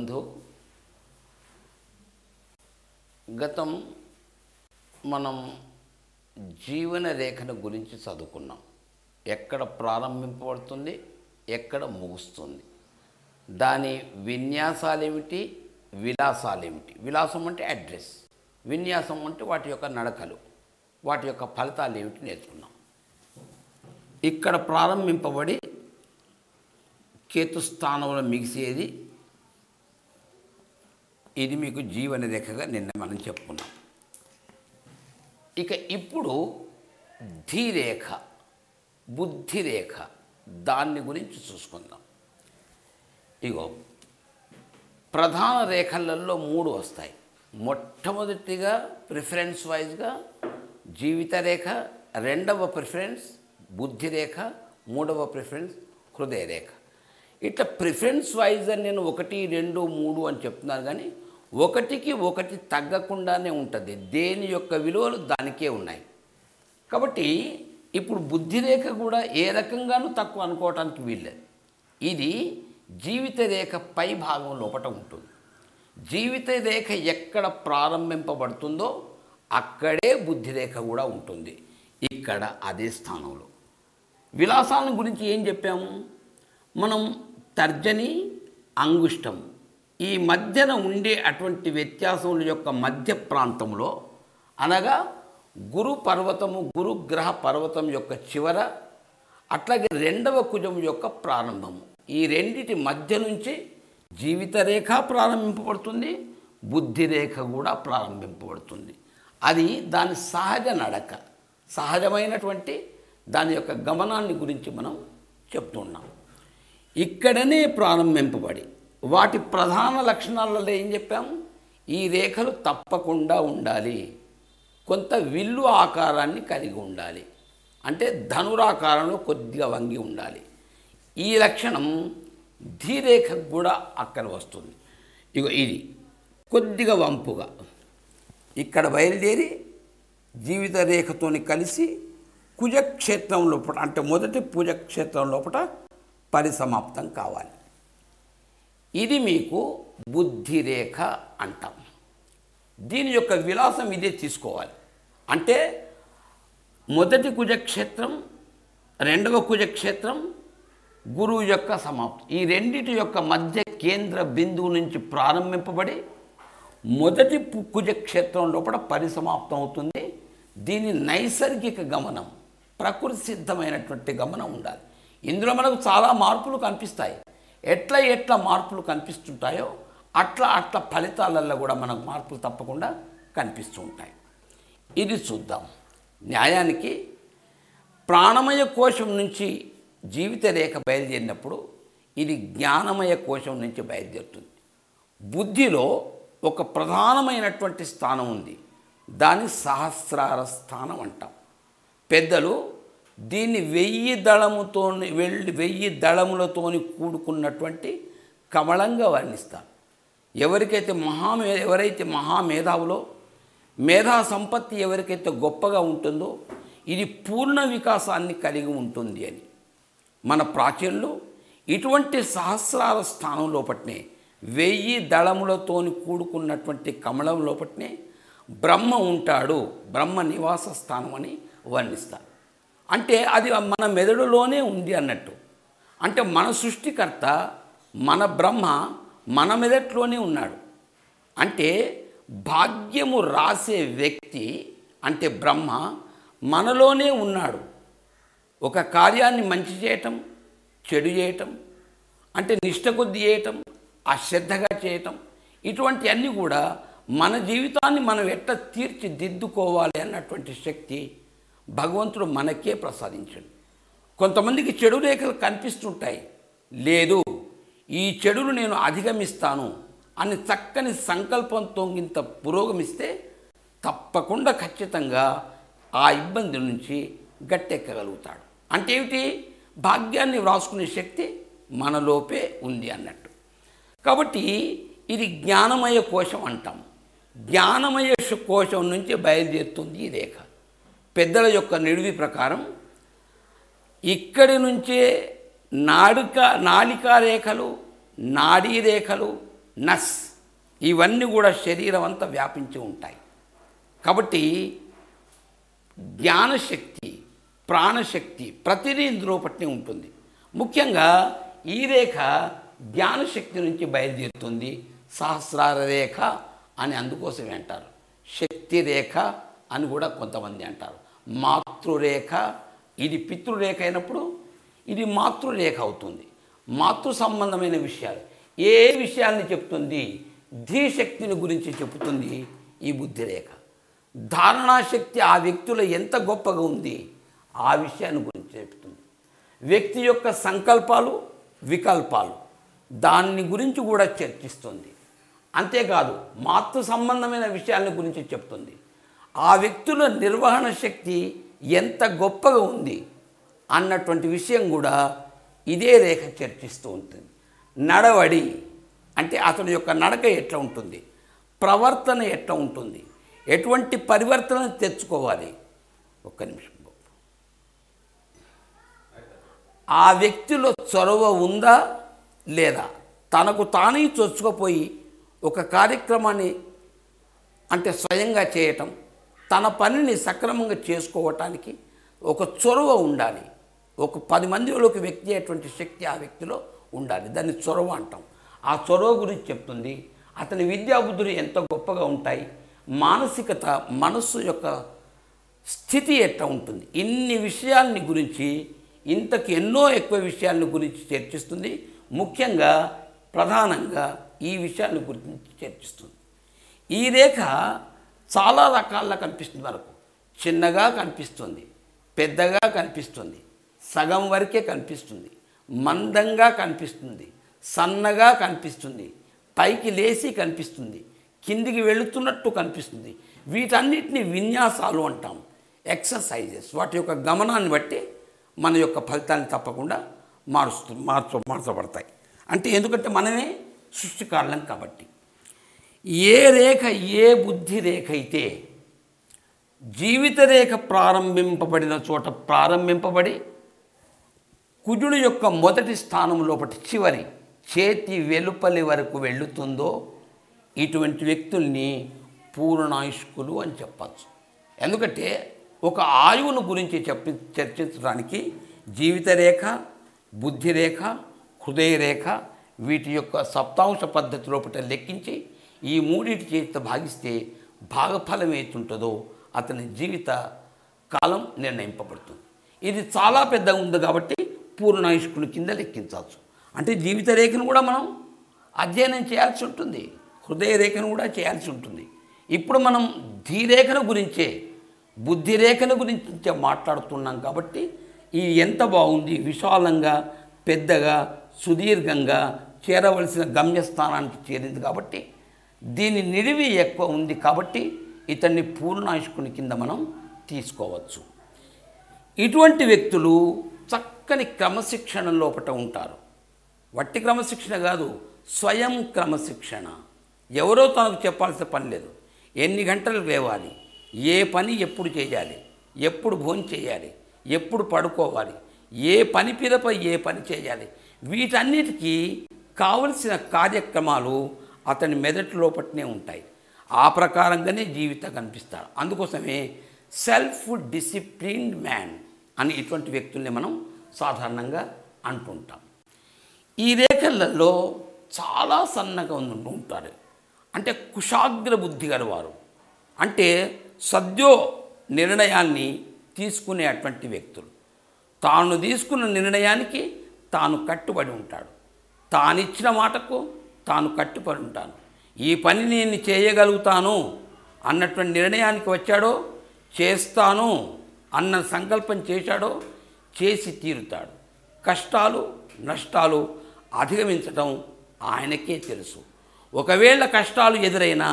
బంధు గతం మనం జీవన రేఖను గురించి చదువుకున్నాం. ఎక్కడ ప్రారంభింపబడుతుంది, ఎక్కడ ముగుస్తుంది, దాని విన్యాసాలు ఏమిటి, విలాసాలు ఏమిటి. విలాసం అంటే అడ్రస్, విన్యాసం అంటే వాటి యొక్క నడకలు, వాటి యొక్క ఫలితాలు ఏమిటి నేర్చుకున్నాం. ఇక్కడ ప్రారంభింపబడి కేతుస్థానంలో మిగిసేది ఇది మీకు జీవన రేఖగా నిన్న మనం చెప్పుకున్నాం. ఇక ఇప్పుడు ధీరేఖ, బుద్ధిరేఖ, దాన్ని గురించి చూసుకుందాం. ఇగో ప్రధాన రేఖలలో 3 వస్తాయి. మొట్టమొదటిగా ప్రిఫరెన్స్ వైజ్గా జీవిత రేఖ, రెండవ ప్రిఫరెన్స్ బుద్ధిరేఖ, మూడవ ప్రిఫరెన్స్ హృదయ రేఖ. ఇట్లా ప్రిఫరెన్స్ వైజ్ అని నేను 1, 2, 3 అని చెప్తున్నాను, కానీ ఒకటికి ఒకటి తగ్గకుండానే ఉంటుంది. దేని యొక్క విలువలు దానికే ఉన్నాయి. కాబట్టి ఇప్పుడు బుద్ధిరేఖ కూడా ఏ రకంగానూ తక్కువ అనుకోవటానికి వీల్లేదు. ఇది జీవిత రేఖ పై భాగం లోపట ఉంటుంది. జీవిత రేఖ ఎక్కడ ప్రారంభింపబడుతుందో అక్కడే బుద్ధిరేఖ కూడా ఉంటుంది, ఇక్కడ అదే స్థానంలో. విలాసాల గురించి ఏం చెప్పాము మనం? తర్జని, అంగుష్టం ఈ మధ్యన ఉండే అటువంటి వ్యత్యాసముల యొక్క మధ్య ప్రాంతంలో, అనగా గురు పర్వతము, గురుగ్రహ పర్వతం యొక్క చివర, అట్లాగే రెండవ కుజం యొక్క ప్రారంభము, ఈ రెండిటి మధ్య నుంచి జీవిత రేఖ ప్రారంభింపబడుతుంది, బుద్ధిరేఖ కూడా ప్రారంభింపబడుతుంది. అది దాని సహజ నడక, సహజమైనటువంటి దాని యొక్క గమనాన్ని గురించి మనం చెప్తున్నాం. ఇక్కడనే ప్రారంభింపబడి వాటి ప్రధాన లక్షణాలలో ఏం చెప్పాము? ఈ రేఖలు తప్పకుండా ఉండాలి, కొంత విల్లు ఆకారాన్ని కలిగి ఉండాలి, అంటే ధనురాకారంలో కొద్దిగా వంగి ఉండాలి. ఈ లక్షణం ధీరేఖకు కూడా అక్కడ వస్తుంది. ఇగో ఇది కొద్దిగా వంపుగా ఇక్కడ బయలుదేరి జీవిత రేఖతోని కలిసి కుజక్షేత్రం లోపల, అంటే మొదటి కుజక్షేత్రం లోపల పరిసమాప్తం కావాలి. ఇది మీకు బుద్ధిరేఖ అంటాం. దీని యొక్క విలాసం ఇదే తీసుకోవాలి. అంటే మొదటి కుజక్షేత్రం, రెండవ కుజక్షేత్రం, గురువు యొక్క సమాప్తి, ఈ రెండిటి యొక్క మధ్య కేంద్ర బిందువు నుంచి ప్రారంభింపబడి మొదటి కుజక్షేత్రం లోపల పరిసమాప్తం అవుతుంది. దీని నైసర్గిక గమనం, ప్రకృతి సిద్ధమైనటువంటి గమనం ఉండాలి. ఇందులో మనకు చాలా మార్పులు కనిపిస్తాయి. ఎట్లా మార్పులు కనిపిస్తుంటాయో అట్లా ఫలితాలలో కూడా మనకు మార్పులు తప్పకుండా కనిపిస్తూ ఉంటాయి. ఇది చూద్దాం. న్యాయానికి ప్రాణమయ కోశం నుంచి జీవిత రేఖ బయలుదేరినప్పుడు ఇది జ్ఞానమయ కోశం నుంచి బయలుదేరుతుంది. బుద్ధిలో ఒక ప్రధానమైనటువంటి స్థానం ఉంది, దాన్ని సహస్రార స్థానం అంటాం. పెద్దలు దీన్ని 1000 దళములతోని కూడుకున్నటువంటి కమలంగా వర్ణిస్తారు. ఎవరైతే మహామేధావులో, మేధా సంపత్తి ఎవరికైతే గొప్పగా ఉంటుందో ఇది పూర్ణ వికాసాన్ని కలిగి ఉంటుంది అని మన ప్రాచీనులు ఇటువంటి సహస్రార స్థానం లోపట్నే 1000 దళములతోని కూడుకున్నటువంటి కమలం లోపట్నే బ్రహ్మ ఉంటాడు, బ్రహ్మ నివాస స్థానం అని వర్ణిస్తారు. అంటే అది మన మెదడులోనే ఉంది అన్నట్టు. అంటే మన సృష్టికర్త, మన బ్రహ్మ మన మెదడులోనే ఉన్నాడు. అంటే భాగ్యము రాసే వ్యక్తి అంటే బ్రహ్మ మనలోనే ఉన్నాడు. ఒక కార్యాన్ని మంచి చేయటం, చెడు చేయటం, అంటే నిష్ట కొద్ది చేయటం, అశ్రద్ధగా చేయటం, ఇటువంటి అన్నీ కూడా మన జీవితాన్ని మనం ఎట్లా తీర్చిదిద్దుకోవాలి అన్నటువంటి శక్తి భగవంతుడు మనకే ప్రసాదించాడు. కొంతమందికి చెడు రేఖలు కనిపిస్తుంటాయి, లేదు ఈ చెడును నేను అధిగమిస్తాను అని చక్కని సంకల్పంతో ఇంత పురోగమిస్తే తప్పకుండా ఖచ్చితంగా ఆ ఇబ్బంది నుంచి గట్టెక్కగలుగుతాడు. అంటే ఏమిటి? భాగ్యాన్ని వ్రాసుకునే శక్తి మనలోపే ఉంది అన్నట్టు. కాబట్టి ఇది జ్ఞానమయ కోశం అంటాం. జ్ఞానమయ కోశం నుంచి బయలుదేరుతుంది ఈ రేఖ. పెద్దల యొక్క నిడివి ప్రకారం ఇక్కడి నుంచే నాళికా రేఖలు, నాడీ రేఖలు, నస్ ఇవన్నీ కూడా శరీరం అంతా వ్యాపించి ఉంటాయి. కాబట్టి జ్ఞానశక్తి, ప్రాణశక్తి ప్రతిదీ ఇందులో పట్టినే ఉంటుంది. ముఖ్యంగా ఈ రేఖ జ్ఞానశక్తి నుంచి బయలుదేరుతుంది. సహస్రార రేఖ అని అందుకోసమే అంటారు. శక్తి రేఖ అని కూడా కొంతమంది అంటారు. మాతృరేఖ, ఇది పితృరేఖ అయినప్పుడు ఇది మాతృరేఖ అవుతుంది. మాతృ సంబంధమైన విషయాలు ఏ విషయాల్ని చెప్తుంది? ధీశక్తిని గురించి చెబుతుంది ఈ బుద్ధిరేఖ. ధారణాశక్తి ఆ వ్యక్తిలో ఎంత గొప్పగా ఉంది ఆ విషయాన్ని గురించి చెప్తుంది. వ్యక్తి యొక్క సంకల్పాలు, వికల్పాలు దాన్ని గురించి కూడా చర్చిస్తుంది. అంతేకాదు మాతృ సంబంధమైన విషయాల గురించి చెప్తుంది. ఆ వ్యక్తుల నిర్వహణ శక్తి ఎంత గొప్పగా ఉంది అన్నటువంటి విషయం కూడా ఇదే రేఖ చర్చిస్తూ ఉంటుంది. నడవడి అంటే అతని యొక్క నడక ఎట్లా ఉంటుంది, ప్రవర్తన ఎట్లా ఉంటుంది, ఎటువంటి పరివర్తన తెచ్చుకోవాలి. ఒక్క నిమిషం. ఆ వ్యక్తిలో చొరవ ఉందా లేదా, తనకు తానే చొచ్చుకుపోయి ఒక కార్యక్రమాన్ని అంటే స్వయంగా చేయటం, తన పనిని సక్రమంగా చేసుకోవటానికి ఒక చొరవ ఉండాలి. ఒక 10 మందిలోకి వ్యక్తి అటువంటి శక్తి ఆ వ్యక్తిలో ఉండాలి. దాన్ని చొరవ అంటాం. ఆ చొరవ గురించి చెప్తుంది. అతని విద్యాబుద్ధులు ఎంత గొప్పగా ఉంటాయి, మానసికత, మనస్సు యొక్క స్థితి ఎట్లా ఉంటుంది, ఇన్ని విషయాలని గురించి, ఇంతకు ఎన్నో ఎక్కువ విషయాల గురించి చర్చిస్తుంది. ముఖ్యంగా ప్రధానంగా ఈ విషయాల గురించి చర్చిస్తుంది. ఈ రేఖ చాలా రకాల్లో కనిపిస్తుంది. మనకు చిన్నగా కనిపిస్తుంది, పెద్దగా కనిపిస్తుంది, సగం వరకే కనిపిస్తుంది, మందంగా కనిపిస్తుంది, సన్నగా కనిపిస్తుంది, పైకి లేచి కనిపిస్తుంది, కిందికి వెళుతున్నట్టు కనిపిస్తుంది. వీటన్నిటిని విన్యాసాలు అంటాం, ఎక్సర్సైజెస్. వాటి యొక్క గమనాన్ని బట్టి మన యొక్క ఫలితాన్ని తప్పకుండా మార్చబడతాయి. అంటే ఎందుకంటే మనమే సృష్టికారులం కాబట్టి. ఏ రేఖ, ఏ బుద్ధి రేఖ అయితే జీవిత రేఖ ప్రారంభింపబడిన చోట ప్రారంభింపబడి కుజుడు యొక్క మొదటి స్థానం లోపటి చివరి చేతి వెలుపలి వరకు వెళ్ళుతుందో ఇటువంటి వ్యక్తుల్ని పూర్ణాయుష్కులు అని చెప్పచ్చు. ఎందుకంటే ఒక ఆయువును గురించి చర్చించడానికి జీవిత రేఖ, బుద్ధి రేఖ, హృదయ రేఖ వీటి యొక్క సప్తాంశ పద్ధతి లోపల లెక్కించి ఈ మూడింటి చేతితో భాగిస్తే భాగఫలం ఏతుంటుందో అతని జీవిత కాలం నిర్ణయింపబడుతుంది. ఇది చాలా పెద్దగా ఉంది కాబట్టి పూర్ణాయుష్కుల కింద లెక్కించవచ్చు. అంటే జీవిత రేఖను కూడా మనం అధ్యయనం చేయాల్సి ఉంటుంది, హృదయ రేఖను కూడా చేయాల్సి ఉంటుంది. ఇప్పుడు మనం ధీరేఖను గురించే, బుద్ధి రేఖను గురించే మాట్లాడుతున్నాం కాబట్టి ఇది ఎంత బాగుంది, విశాలంగా, పెద్దగా, సుదీర్ఘంగా చేరవలసిన గమ్యస్థానానికి చేరింది కాబట్టి దీని నిడివి ఎక్కువ ఉంది కాబట్టి ఇతన్ని పూర్ణాయుష్కుని కింద మనం తీసుకోవచ్చు. ఇటువంటి వ్యక్తులు చక్కని క్రమశిక్షణ లోపట ఉంటారు. వట్టి క్రమశిక్షణ కాదు, స్వయం క్రమశిక్షణ. ఎవరో తనకు చెప్పాల్సిన పని లేదు. ఎన్ని గంటలు లేవాలి, ఏ పని ఎప్పుడు చేయాలి, ఎప్పుడు భోజనం చేయాలి, ఎప్పుడు పడుకోవాలి, ఏ పని పిదపై ఏ పని చేయాలి, వీటన్నిటికీ కావలసిన కార్యక్రమాలు అతని మెదటి లోపట్నే ఉంటాయి. ఆ ప్రకారంగానే జీవితం కనిపిస్తాడు. అందుకోసమే సెల్ఫ్ డిసిప్లిన్డ్ మ్యాన్ అని ఇటువంటి వ్యక్తుల్ని మనం సాధారణంగా అంటుంటాం. ఈ రేఖలలో చాలా సన్నగా ఉంటారు. అంటే కుశాగ్ర బుద్ధి గలవారు, అంటే సద్యో నిర్ణయాన్ని తీసుకునే అటువంటి వ్యక్తులు. తాను తీసుకున్న నిర్ణయానికి తాను కట్టుబడి ఉంటాడు. తానిచ్చిన మాటకు తాను కట్టుబడి ఉంటాను. ఈ పని నేను చేయగలుగుతాను అన్నటువంటి నిర్ణయానికి వచ్చాడో, చేస్తాను అన్న సంకల్పం చేశాడో చేసి తీరుతాడు. కష్టాలు నష్టాలు అధిగమించడం ఆయనకే తెలుసు. ఒకవేళ కష్టాలు ఎదురైనా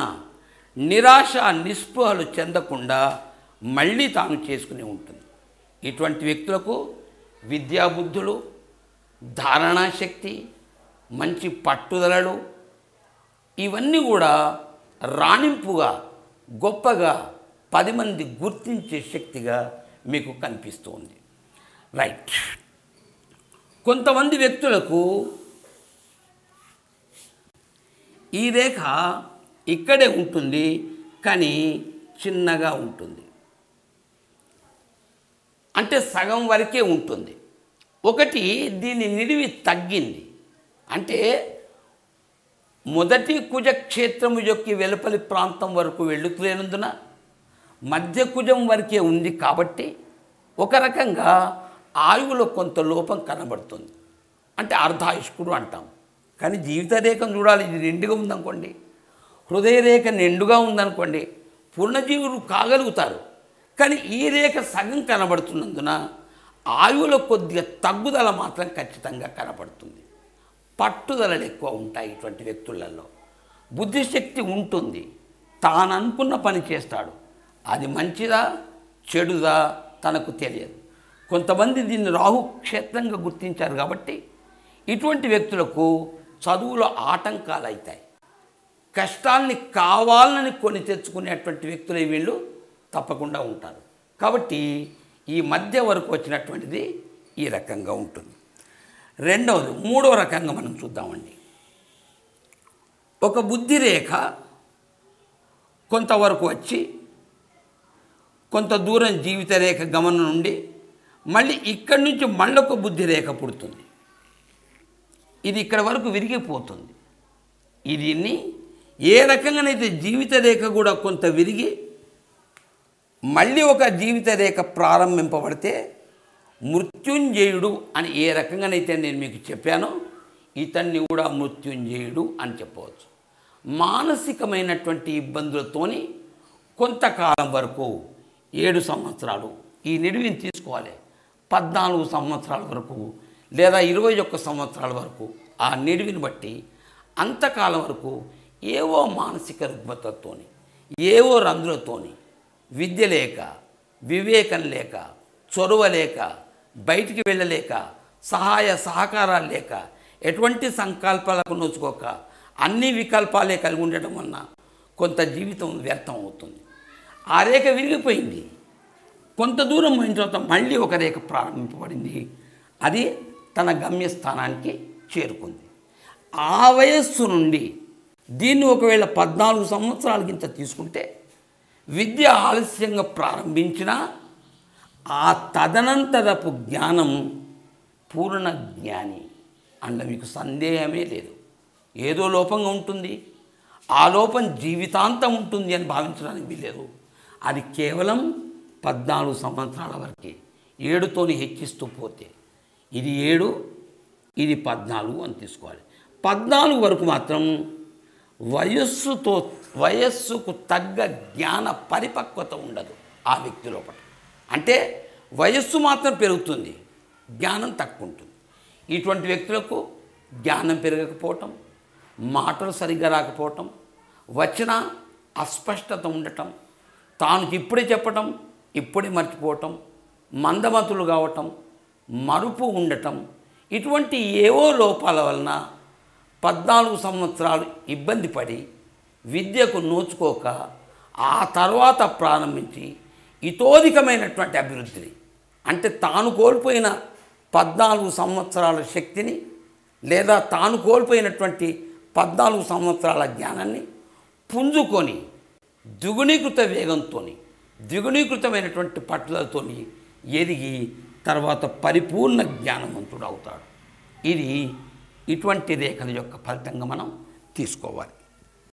నిరాశ నిస్పృహలు చెందకుండా మళ్ళీ తాను చేసుకుని ఉంటుంది. ఇటువంటి వ్యక్తులకు విద్యాబుద్ధులు, ధారణాశక్తి, మంచి పట్టుదలలు ఇవన్నీ కూడా రాణింపుగా, గొప్పగా 10 మంది గుర్తించే శక్తిగా మీకు కనిపిస్తూ ఉంది. రైట్. కొంతమంది వ్యక్తులకు ఈ రేఖ ఇక్కడే ఉంటుంది, కానీ చిన్నగా ఉంటుంది, అంటే సగం వరకే ఉంటుంది. ఒకటి దీని నిడివి తగ్గింది, అంటే మొదటి కుజక్షేత్రము యొక్క వెలుపలి ప్రాంతం వరకు వెళ్ళుతులేనందున మధ్య కుజం వరకే ఉంది కాబట్టి ఒక రకంగా ఆయువులో కొంత లోపం కనబడుతుంది, అంటే అర్ధాయుష్కుడు అంటాం. కానీ జీవిత రేఖను చూడాలి, ఇది నిండుగా ఉందనుకోండి, హృదయ రేఖ నిండుగా ఉందనుకోండి, పూర్ణజీవులు కాగలుగుతారు. కానీ ఈ రేఖ సగం కనబడుతున్నందున ఆయువులో కొద్దిగా తగ్గుదల మాత్రం ఖచ్చితంగా కనబడుతుంది. పట్టుదలలు ఎక్కువ ఉంటాయి ఇటువంటి వ్యక్తులలో. బుద్ధిశక్తి ఉంటుంది, తాను అనుకున్న పని చేస్తాడు. అది మంచిదా చెడుదా తనకు తెలియదు. కొంతమంది దీన్ని రాహుక్షేత్రంగా గుర్తించారు కాబట్టి ఇటువంటి వ్యక్తులకు చదువులో ఆటంకాలు అవుతాయి. కష్టాల్ని కావాలని కొని తెచ్చుకునేటువంటి వ్యక్తులు వీళ్ళు తప్పకుండా ఉంటారు. కాబట్టి ఈ మధ్య వరకు వచ్చినటువంటిది ఈ రకంగా ఉంటుంది. రెండవది, మూడవ రకంగా మనం చూద్దామండి. ఒక బుద్ధి రేఖ కొంతవరకు వచ్చి కొంత దూరం జీవిత రేఖ గమనం నుండి మళ్ళీ ఇక్కడి నుంచి మళ్ళొక బుద్ధి రేఖ పుడుతుంది. ఇది ఇక్కడ వరకు విరిగిపోతుంది. దీన్ని ఏ రకంగానైతే జీవిత రేఖ కూడా కొంత విరిగి మళ్ళీ ఒక జీవిత రేఖ ప్రారంభింపబడితే మృత్యుంజయుడు అని ఏ రకంగానైతే నేను మీకు చెప్పానో ఇతన్ని కూడా మృత్యుంజయుడు అని చెప్పవచ్చు. మానసికమైనటువంటి ఇబ్బందులతోని కొంతకాలం వరకు 7 సంవత్సరాలు ఈ నిడివిని తీసుకోవాలి, 14 సంవత్సరాల వరకు లేదా 21 సంవత్సరాల వరకు ఆ నిడివిని బట్టి అంతకాలం వరకు ఏవో మానసిక రుగ్మతతోని, ఏవో రంధ్రులతోని, విద్య లేక, వివేకం లేక, చొరవ లేక, బయటికి వెళ్ళలేక, సహాయ సహకారాలు లేక, ఎటువంటి సంకల్పాలకు నోచుకోక అన్ని వికల్పాలే కలిగి ఉండటం వలన కొంత జీవితం వ్యర్థం అవుతుంది. ఆ రేఖ విరిగిపోయింది, కొంత దూరం పోయిన తర్వాత మళ్ళీ ఒక రేఖ ప్రారంభింపబడింది, అది తన గమ్యస్థానానికి చేరుకుంది. ఆ వయస్సు నుండి దీన్ని ఒకవేళ 14 సంవత్సరాల కింద తీసుకుంటే విద్య ఆలస్యంగా ప్రారంభించినా ఆ తదనంతరపు జ్ఞానం పూర్ణ జ్ఞాని అండ మీకు సందేహమే లేదు. ఏదో లోపంగా ఉంటుంది, ఆ లోపం జీవితాంతం ఉంటుంది అని భావించడానికి వీలేదు. అది కేవలం 14 సంవత్సరాల వరకే. 7తోని హెచ్చిస్తూ పోతే ఇది 7, ఇది 14 అని తీసుకోవాలి. 14 వరకు మాత్రం వయస్సుకు తగ్గ జ్ఞాన పరిపక్వత ఉండదు ఆ వ్యక్తి లోపల. అంటే వయస్సు మాత్రం పెరుగుతుంది, జ్ఞానం తక్కువ ఉంటుంది. ఇటువంటి వ్యక్తులకు జ్ఞానం పెరగకపోవటం, మాటలు సరిగ్గా రాకపోవటం, వచ్చిన అస్పష్టత ఉండటం, తాను ఇప్పుడే చెప్పటం ఇప్పుడే మర్చిపోవటం, మందమతులు కావటం, మరుపు ఉండటం, ఇటువంటి ఏవో లోపాల వలన 14 సంవత్సరాలు ఇబ్బంది పడి విద్యకు నోచుకోక ఆ తర్వాత ప్రారంభించి ఇతోధికమైనటువంటి అభివృద్ధిని, అంటే తాను కోల్పోయిన 14 సంవత్సరాల శక్తిని లేదా తాను కోల్పోయినటువంటి 14 సంవత్సరాల జ్ఞానాన్ని పుంజుకొని ద్విగుణీకృత వేగంతో, ద్విగుణీకృతమైనటువంటి పట్టుదలతో ఎదిగి తర్వాత పరిపూర్ణ జ్ఞానవంతుడు అవుతాడు. ఇది ఇటువంటి రేఖల యొక్క ఫలితంగా మనం తీసుకోవాలి.